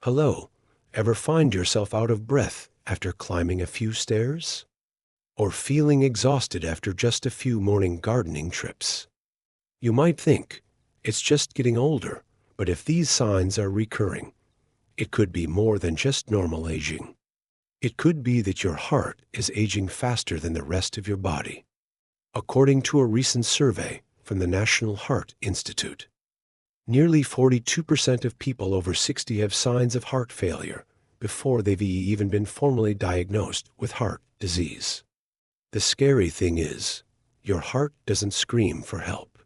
Hello, ever find yourself out of breath after climbing a few stairs? Or feeling exhausted after just a few morning gardening trips? You might think, it's just getting older, but if these signs are recurring, it could be more than just normal aging. It could be that your heart is aging faster than the rest of your body, according to a recent survey from the National Heart Institute. Nearly 42% of people over 60 have signs of heart failure before they've even been formally diagnosed with heart disease. The scary thing is, your heart doesn't scream for help.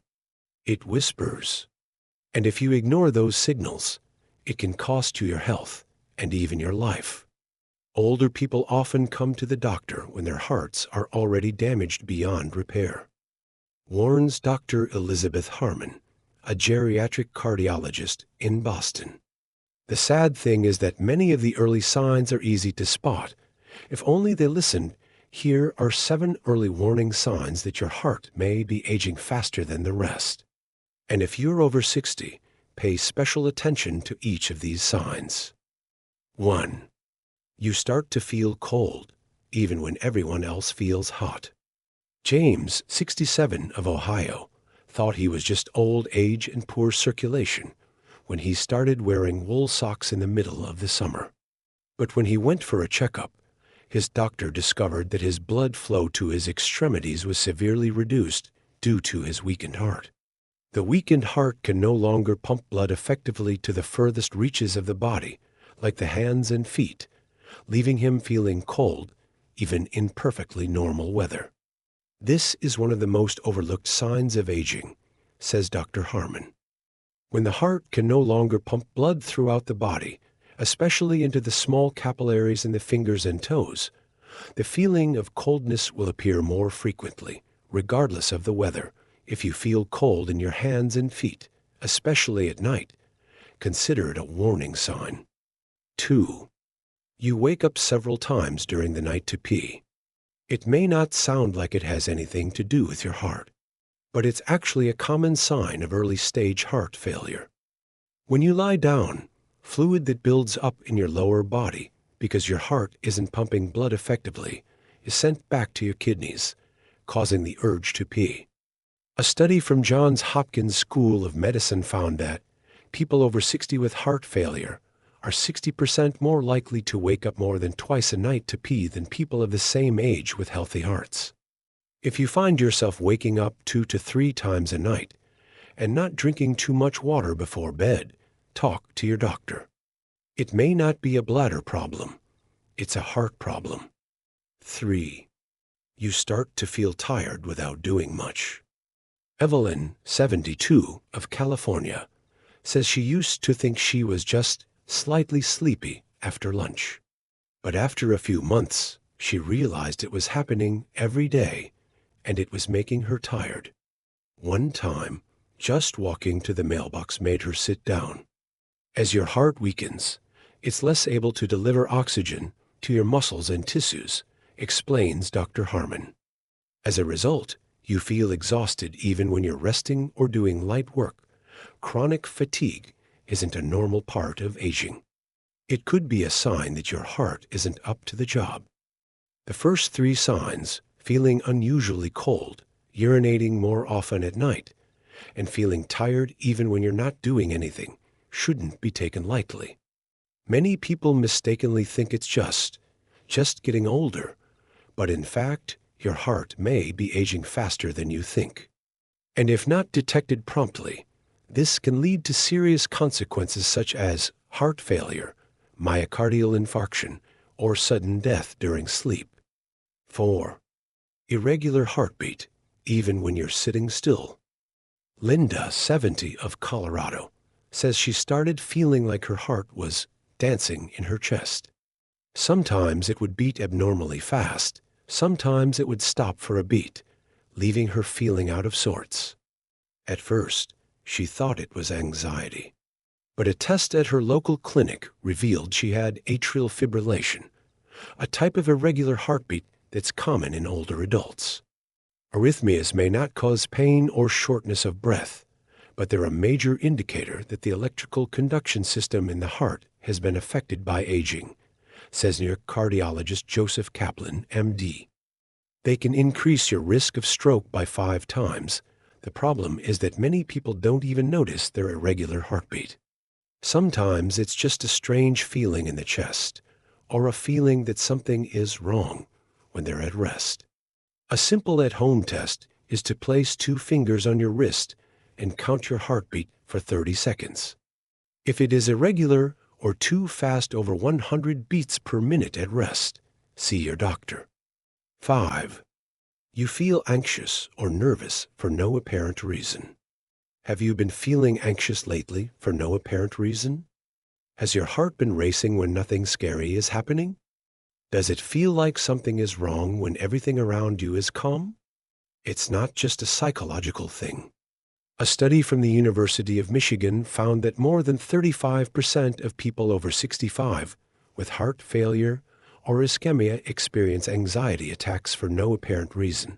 It whispers. And if you ignore those signals, it can cost you your health and even your life. Older people often come to the doctor when their hearts are already damaged beyond repair, warns Dr. Elizabeth Harmon, a geriatric cardiologist in Boston. The sad thing is that many of the early signs are easy to spot. If only they listened. Here are 7 early warning signs that your heart may be aging faster than the rest. And if you're over 60, pay special attention to each of these signs. 1. You start to feel cold, even when everyone else feels hot. James, 67, of Ohio, thought he was just old age and poor circulation when he started wearing wool socks in the middle of the summer. But when he went for a checkup, his doctor discovered that his blood flow to his extremities was severely reduced due to his weakened heart. The weakened heart can no longer pump blood effectively to the furthest reaches of the body, like the hands and feet, leaving him feeling cold, even in perfectly normal weather. This is one of the most overlooked signs of aging, says Dr. Harmon. When the heart can no longer pump blood throughout the body, especially into the small capillaries in the fingers and toes, the feeling of coldness will appear more frequently, regardless of the weather. If you feel cold in your hands and feet, especially at night, consider it a warning sign. 2. You wake up several times during the night to pee. It may not sound like it has anything to do with your heart, but it's actually a common sign of early-stage heart failure. When you lie down, fluid that builds up in your lower body because your heart isn't pumping blood effectively is sent back to your kidneys, causing the urge to pee. A study from Johns Hopkins School of Medicine found that people over 60 with heart failure are 60% more likely to wake up more than twice a night to pee than people of the same age with healthy hearts. If you find yourself waking up 2 to 3 times a night and not drinking too much water before bed, talk to your doctor. It may not be a bladder problem. It's a heart problem. 3. You start to feel tired without doing much. Evelyn, 72, of California, says she used to think she was just slightly sleepy after lunch. But after a few months, she realized it was happening every day, and it was making her tired. One time, just walking to the mailbox made her sit down. As your heart weakens, it's less able to deliver oxygen to your muscles and tissues, explains Dr. Harmon. As a result, you feel exhausted even when you're resting or doing light work. Chronic fatigue isn't a normal part of aging. It could be a sign that your heart isn't up to the job. The first 3 signs, feeling unusually cold, urinating more often at night, and feeling tired even when you're not doing anything, shouldn't be taken lightly. Many people mistakenly think it's just getting older, but in fact, your heart may be aging faster than you think. And if not detected promptly, this can lead to serious consequences such as heart failure, myocardial infarction, or sudden death during sleep. 4. Irregular heartbeat, even when you're sitting still. Linda, 70, of Colorado, says she started feeling like her heart was dancing in her chest. Sometimes it would beat abnormally fast. Sometimes it would stop for a beat, leaving her feeling out of sorts. At first, she thought it was anxiety, but a test at her local clinic revealed she had atrial fibrillation, a type of irregular heartbeat that's common in older adults. Arrhythmias may not cause pain or shortness of breath, but they're a major indicator that the electrical conduction system in the heart has been affected by aging, says New York cardiologist Joseph Kaplan, MD. They can increase your risk of stroke by 5 times. The problem is that many people don't even notice their irregular heartbeat. Sometimes it's just a strange feeling in the chest, or a feeling that something is wrong when they're at rest. A simple at-home test is to place 2 fingers on your wrist and count your heartbeat for 30 seconds. If it is irregular or too fast over 100 beats per minute at rest, see your doctor. 5. You feel anxious or nervous for no apparent reason. Have you been feeling anxious lately for no apparent reason? Has your heart been racing when nothing scary is happening? Does it feel like something is wrong when everything around you is calm? It's not just a psychological thing. A study from the University of Michigan found that more than 35% of people over 65 with heart failure or ischemia experience anxiety attacks for no apparent reason,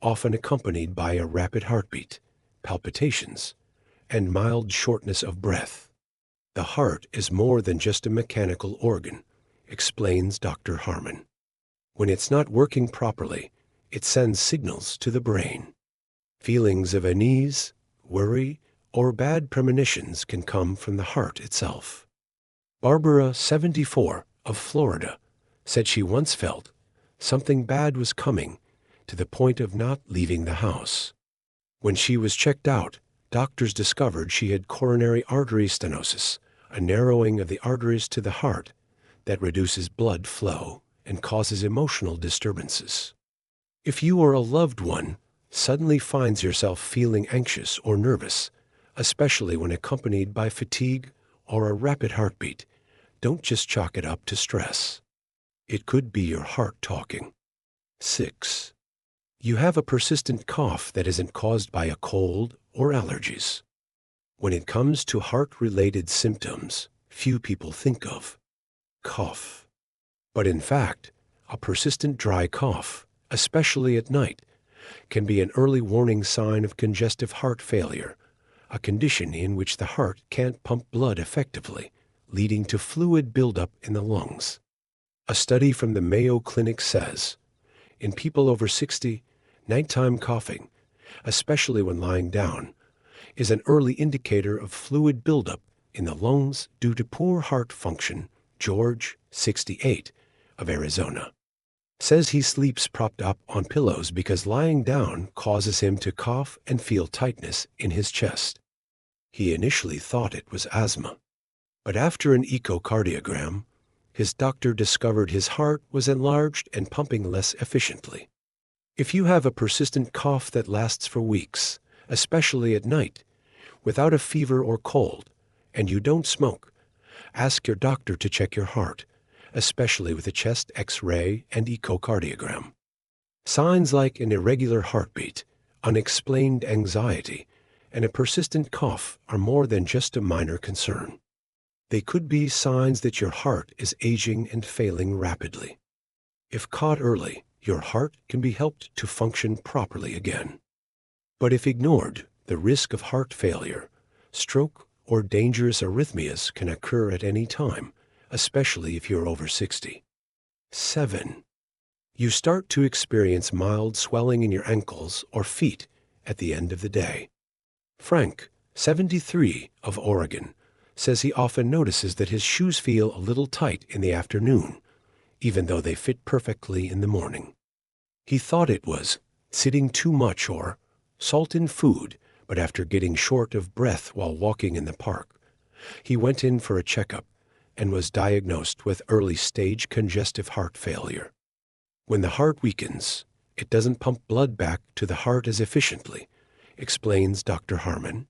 often accompanied by a rapid heartbeat, palpitations, and mild shortness of breath. The heart is more than just a mechanical organ, explains Dr. Harmon. When it's not working properly, it sends signals to the brain. Feelings of unease, worry, or bad premonitions can come from the heart itself. Barbara, 74, of Florida, said she once felt something bad was coming to the point of not leaving the house. When she was checked out, doctors discovered she had coronary artery stenosis, a narrowing of the arteries to the heart that reduces blood flow and causes emotional disturbances. If you or a loved one suddenly finds yourself feeling anxious or nervous, especially when accompanied by fatigue or a rapid heartbeat, don't just chalk it up to stress. It could be your heart talking. 6. You have a persistent cough that isn't caused by a cold or allergies. When it comes to heart-related symptoms, few people think of cough. But in fact, a persistent dry cough, especially at night, can be an early warning sign of congestive heart failure, a condition in which the heart can't pump blood effectively, leading to fluid buildup in the lungs. A study from the Mayo Clinic says, in people over 60, nighttime coughing, especially when lying down, is an early indicator of fluid buildup in the lungs due to poor heart function. George, 68, of Arizona, says he sleeps propped up on pillows because lying down causes him to cough and feel tightness in his chest. He initially thought it was asthma, but after an echocardiogram, his doctor discovered his heart was enlarged and pumping less efficiently. If you have a persistent cough that lasts for weeks, especially at night, without a fever or cold, and you don't smoke, ask your doctor to check your heart, especially with a chest X-ray and echocardiogram. Signs like an irregular heartbeat, unexplained anxiety, and a persistent cough are more than just a minor concern. They could be signs that your heart is aging and failing rapidly. If caught early, your heart can be helped to function properly again. But if ignored, the risk of heart failure, stroke, or dangerous arrhythmias can occur at any time, especially if you're over 60. 7. You start to experience mild swelling in your ankles or feet at the end of the day. Frank, 73, of Oregon, says he often notices that his shoes feel a little tight in the afternoon, even though they fit perfectly in the morning. He thought it was sitting too much or salt in food, but after getting short of breath while walking in the park, he went in for a checkup and was diagnosed with early-stage congestive heart failure. When the heart weakens, it doesn't pump blood back to the heart as efficiently, explains Dr. Harmon.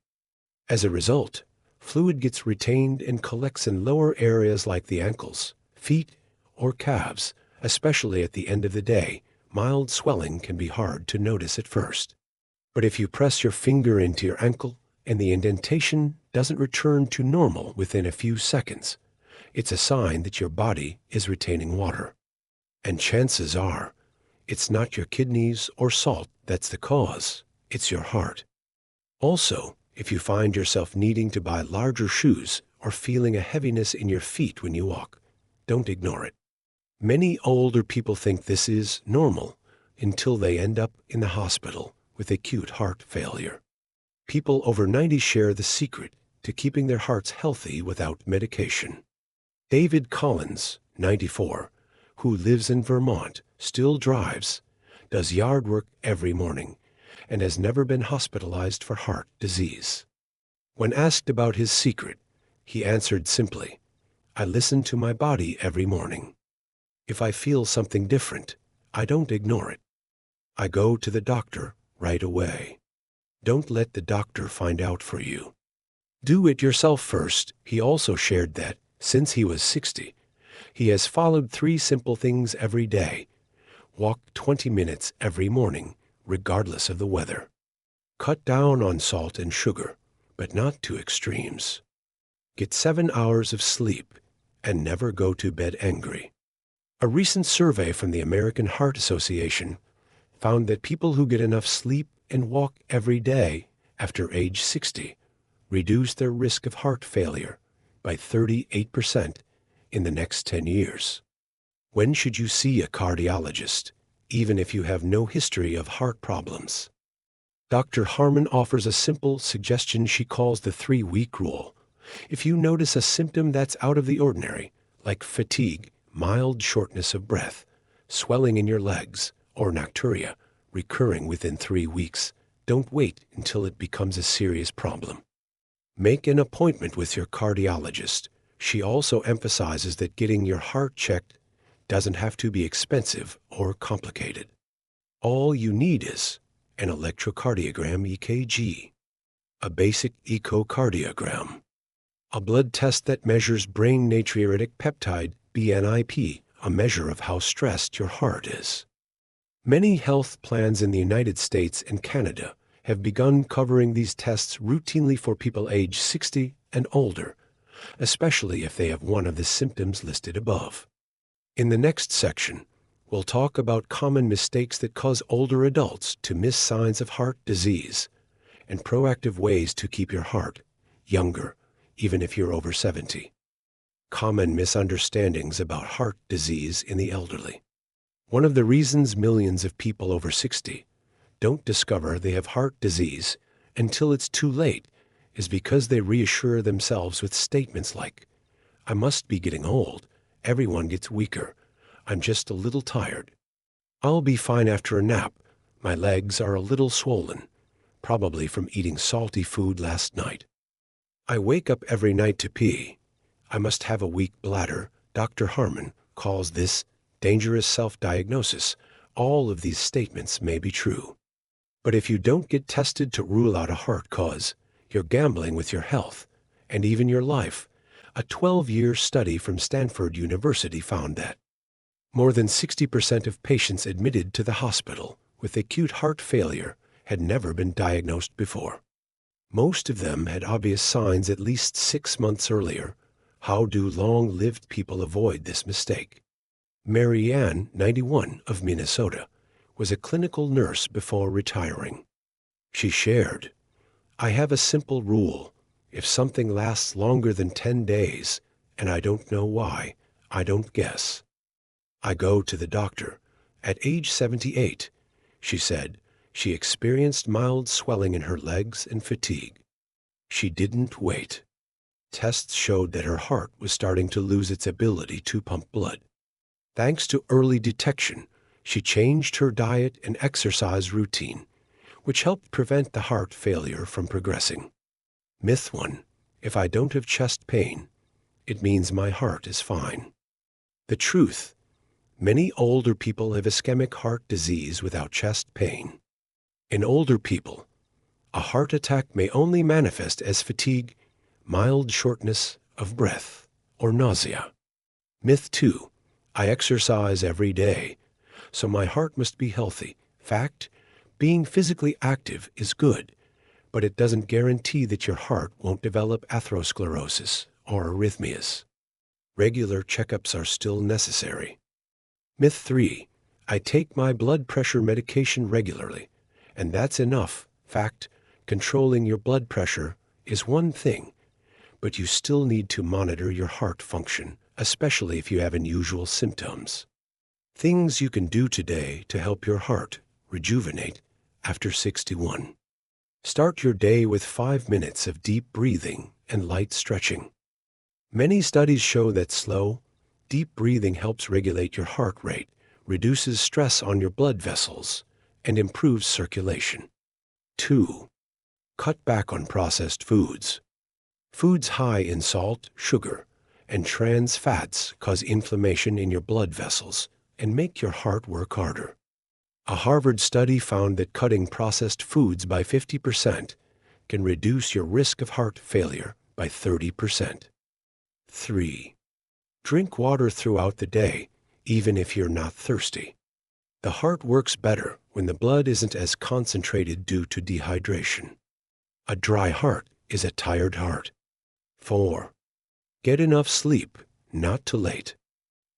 As a result, fluid gets retained and collects in lower areas like the ankles, feet, or calves, especially at the end of the day. Mild swelling can be hard to notice at first. But if you press your finger into your ankle and the indentation doesn't return to normal within a few seconds, it's a sign that your body is retaining water. And chances are, it's not your kidneys or salt that's the cause, it's your heart. Also, If you find yourself needing to buy larger shoes or feeling a heaviness in your feet when you walk, don't ignore it. Many older people think this is normal until they end up in the hospital with acute heart failure. People over 90 share the secret to keeping their hearts healthy without medication. David Collins, 94, who lives in Vermont, still drives, does yard work every morning, and has never been hospitalized for heart disease. When asked about his secret, he answered simply, "I listen to my body every morning. If I feel something different, I don't ignore it. I go to the doctor right away. Don't let the doctor find out for you. Do it yourself first." He also shared that, since he was 60, he has followed 3 simple things every day. Walk 20 minutes every morning, regardless of the weather. Cut down on salt and sugar, but not to extremes. Get 7 hours of sleep, and never go to bed angry. A recent survey from the American Heart Association found that people who get enough sleep and walk every day after age 60 reduce their risk of heart failure by 38% in the next 10 years. When should you see a cardiologist, even if you have no history of heart problems? Dr. Harmon offers a simple suggestion she calls the 3-week rule. If you notice a symptom that's out of the ordinary, like fatigue, mild shortness of breath, swelling in your legs, or nocturia, recurring within 3 weeks, don't wait until it becomes a serious problem. Make an appointment with your cardiologist. She also emphasizes that getting your heart checked doesn't have to be expensive or complicated. All you need is an electrocardiogram (EKG), a basic echocardiogram, a blood test that measures brain natriuretic peptide (BNIP), a measure of how stressed your heart is. Many health plans in the United States and Canada have begun covering these tests routinely for people age 60 and older, especially if they have one of the symptoms listed above. In the next section, we'll talk about common mistakes that cause older adults to miss signs of heart disease and proactive ways to keep your heart younger, even if you're over 70. Common misunderstandings about heart disease in the elderly. One of the reasons millions of people over 60 don't discover they have heart disease until it's too late is because they reassure themselves with statements like, "I must be getting old. Everyone gets weaker. I'm just a little tired. I'll be fine after a nap. My legs are a little swollen, probably from eating salty food last night. I wake up every night to pee. I must have a weak bladder." Dr. Harmon calls this dangerous self-diagnosis. All of these statements may be true. But if you don't get tested to rule out a heart cause, you're gambling with your health and even your life. A 12-year study from Stanford University found that more than 60% of patients admitted to the hospital with acute heart failure had never been diagnosed before. Most of them had obvious signs at least 6 months earlier. How do long-lived people avoid this mistake? Mary Ann, 91, of Minnesota, was a clinical nurse before retiring. She shared, "I have a simple rule. If something lasts longer than 10 days, and I don't know why, I don't guess. I go to the doctor." At age 78, she said, she experienced mild swelling in her legs and fatigue. She didn't wait. Tests showed that her heart was starting to lose its ability to pump blood. Thanks to early detection, she changed her diet and exercise routine, which helped prevent the heart failure from progressing. Myth 1. If I don't have chest pain, it means my heart is fine. The truth. Many older people have ischemic heart disease without chest pain. In older people, a heart attack may only manifest as fatigue, mild shortness of breath, or nausea. Myth 2. I exercise every day, so my heart must be healthy. Fact, being physically active is good, but it doesn't guarantee that your heart won't develop atherosclerosis or arrhythmias. Regular checkups are still necessary. Myth 3. I take my blood pressure medication regularly, and that's enough. Fact, Controlling your blood pressure is one thing, but you still need to monitor your heart function, especially if you have unusual symptoms. Things you can do today to help your heart rejuvenate after 61. Start your day with 5 minutes of deep breathing and light stretching. Many studies show that slow, deep breathing helps regulate your heart rate, reduces stress on your blood vessels, and improves circulation. 2. Cut back on processed foods. Foods high in salt, sugar, and trans fats cause inflammation in your blood vessels and make your heart work harder. A Harvard study found that cutting processed foods by 50% can reduce your risk of heart failure by 30%. 3. Drink water throughout the day, even if you're not thirsty. The heart works better when the blood isn't as concentrated due to dehydration. A dry heart is a tired heart. 4. Get enough sleep, not too late.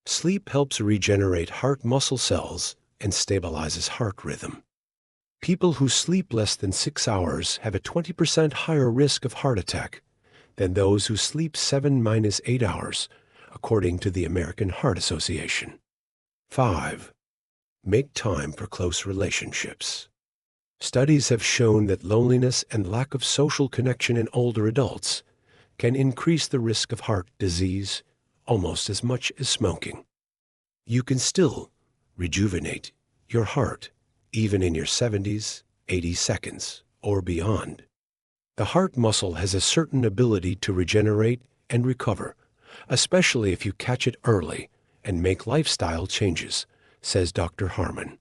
Sleep helps regenerate heart muscle cells and stabilizes heart rhythm. People who sleep less than 6 hours have a 20% higher risk of heart attack than those who sleep 7-8 hours, according to the American Heart Association. 5. Make time for close relationships. Studies have shown that loneliness and lack of social connection in older adults can increase the risk of heart disease almost as much as smoking. You can still rejuvenate your heart even in your 70s, 80 seconds, or beyond. The heart muscle has a certain ability to regenerate and recover, especially if you catch it early and make lifestyle changes, says Dr. Harmon.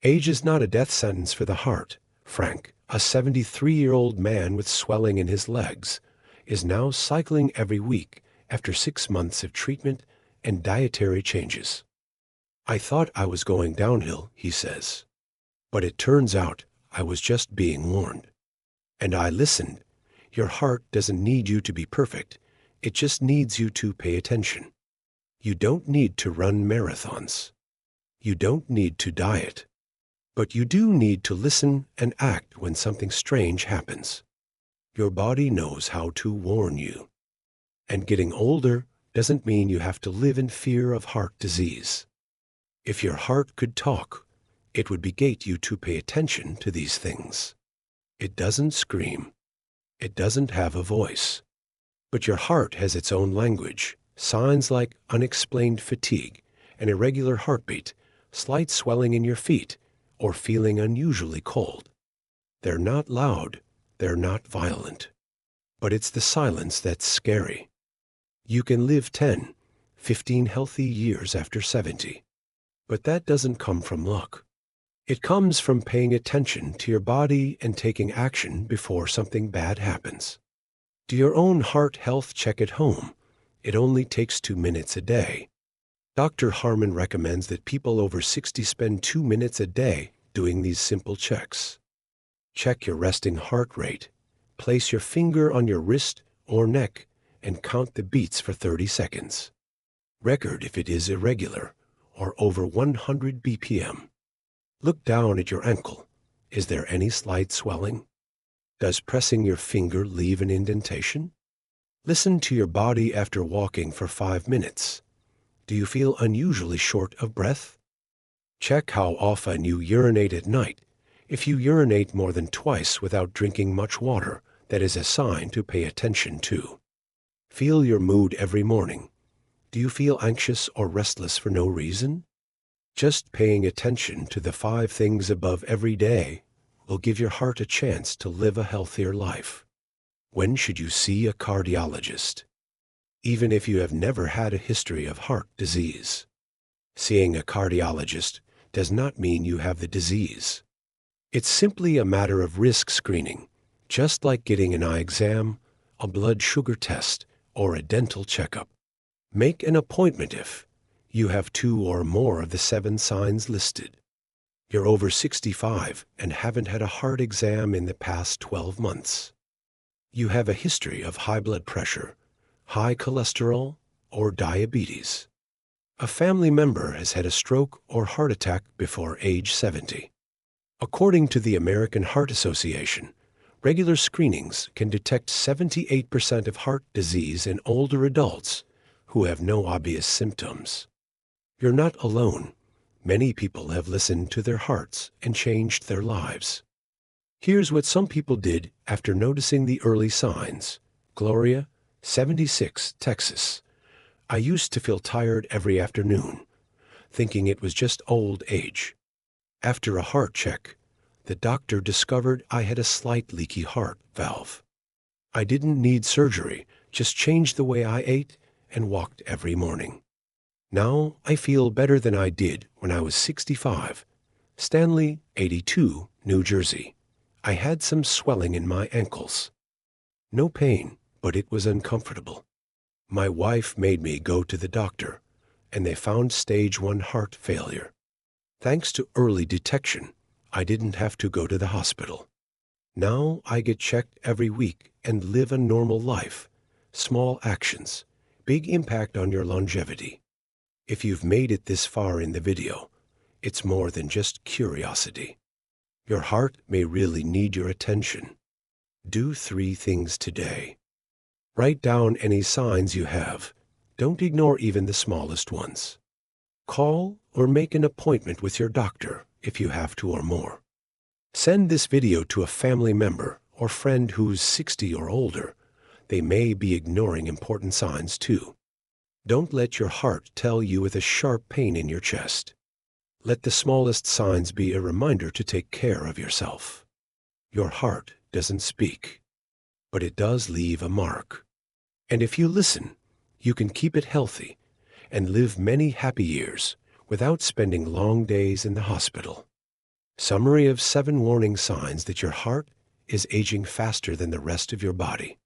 Age is not a death sentence for the heart. Frank, a 73-year-old man with swelling in his legs, is now cycling every week after 6 months of treatment and dietary changes. I thought I was going downhill, he says. But it turns out I was just being warned. And I listened. Your heart doesn't need you to be perfect. It just needs you to pay attention. You don't need to run marathons. You don't need to diet. But you do need to listen and act when something strange happens. Your body knows how to warn you. And getting older doesn't mean you have to live in fear of heart disease. If your heart could talk, it would begate you to pay attention to these things. It doesn't scream. It doesn't have a voice. But your heart has its own language, signs like unexplained fatigue, an irregular heartbeat, slight swelling in your feet, or feeling unusually cold. They're not loud. They're not violent. But it's the silence that's scary. You can live 10, 15 healthy years after 70. But that doesn't come from luck. It comes from paying attention to your body and taking action before something bad happens. Do your own heart health check at home. It only takes 2 minutes a day. Dr. Harmon recommends that people over 60 spend 2 minutes a day doing these simple checks. Check your resting heart rate. Place your finger on your wrist or neck and count the beats for 30 seconds. Record if it is irregular or over 100 BPM. Look down at your ankle. Is there any slight swelling? Does pressing your finger leave an indentation? Listen to your body after walking for 5 minutes. Do you feel unusually short of breath? Check how often you urinate at night. If you urinate more than twice without drinking much water, that is a sign to pay attention to. Feel your mood every morning. Do you feel anxious or restless for no reason? Just paying attention to the 5 things above every day will give your heart a chance to live a healthier life. When should you see a cardiologist? Even if you have never had a history of heart disease. Seeing a cardiologist does not mean you have the disease. It's simply a matter of risk screening, just like getting an eye exam, a blood sugar test, or a dental checkup. Make an appointment if you have 2 or more of the 7 signs listed. You're over 65 and haven't had a heart exam in the past 12 months. You have a history of high blood pressure, high cholesterol, or diabetes. A family member has had a stroke or heart attack before age 70. According to the American Heart Association, Regular screenings can detect 78% of heart disease in older adults who have no obvious symptoms. You're not alone. Many people have listened to their hearts and changed their lives. Here's what some people did after noticing the early signs. Gloria, 76, Texas. I used to feel tired every afternoon, thinking it was just old age. After a heart check, the doctor discovered I had a slight leaky heart valve. I didn't need surgery, just changed the way I ate and walked every morning. Now I feel better than I did when I was 65. Stanley, 82, New Jersey. I had some swelling in my ankles. No pain, but it was uncomfortable. My wife made me go to the doctor, and they found stage 1 heart failure. Thanks to early detection, I didn't have to go to the hospital. Now I get checked every week and live a normal life. Small actions, big impact on your longevity. If you've made it this far in the video, it's more than just curiosity. Your heart may really need your attention. Do 3 things today. Write down any signs you have. Don't ignore even the smallest ones. Call or make an appointment with your doctor if you have to or more. Send this video to a family member or friend who's 60 or older. They may be ignoring important signs too. Don't let your heart tell you with a sharp pain in your chest. Let the smallest signs be a reminder to take care of yourself. Your heart doesn't speak, but it does leave a mark. And if you listen, you can keep it healthy and live many happy years without spending long days in the hospital. Summary of 7 warning signs that your heart is aging faster than the rest of your body.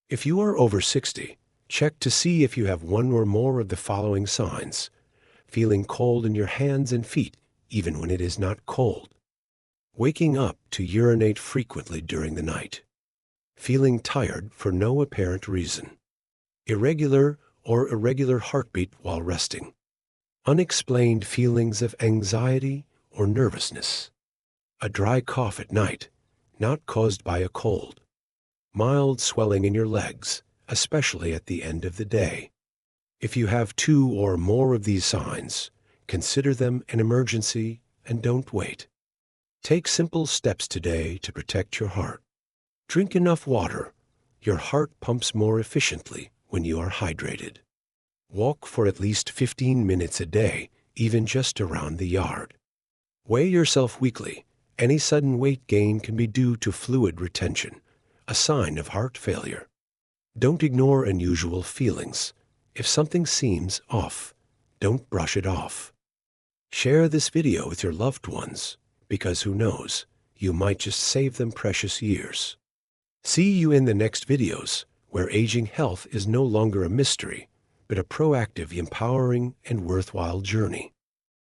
If you are over 60, check to see if you have one or more of the following signs. Feeling cold in your hands and feet, even when it is not cold. Waking up to urinate frequently during the night. Feeling tired for no apparent reason. Irregular or irregular heartbeat while resting. Unexplained feelings of anxiety or nervousness. A dry cough at night, not caused by a cold. Mild swelling in your legs, especially at the end of the day. If you have 2 or more of these signs, consider them an emergency and don't wait. Take simple steps today to protect your heart. Drink enough water. Your heart pumps more efficiently when you are hydrated. Walk for at least 15 minutes a day, even just around the yard. Weigh yourself weekly. Any sudden weight gain can be due to fluid retention, a sign of heart failure. Don't ignore unusual feelings. If something seems off, don't brush it off. Share this video with your loved ones, because who knows, you might just save them precious years. See you in the next videos, where aging health is no longer a mystery, but a proactive, empowering, and worthwhile journey.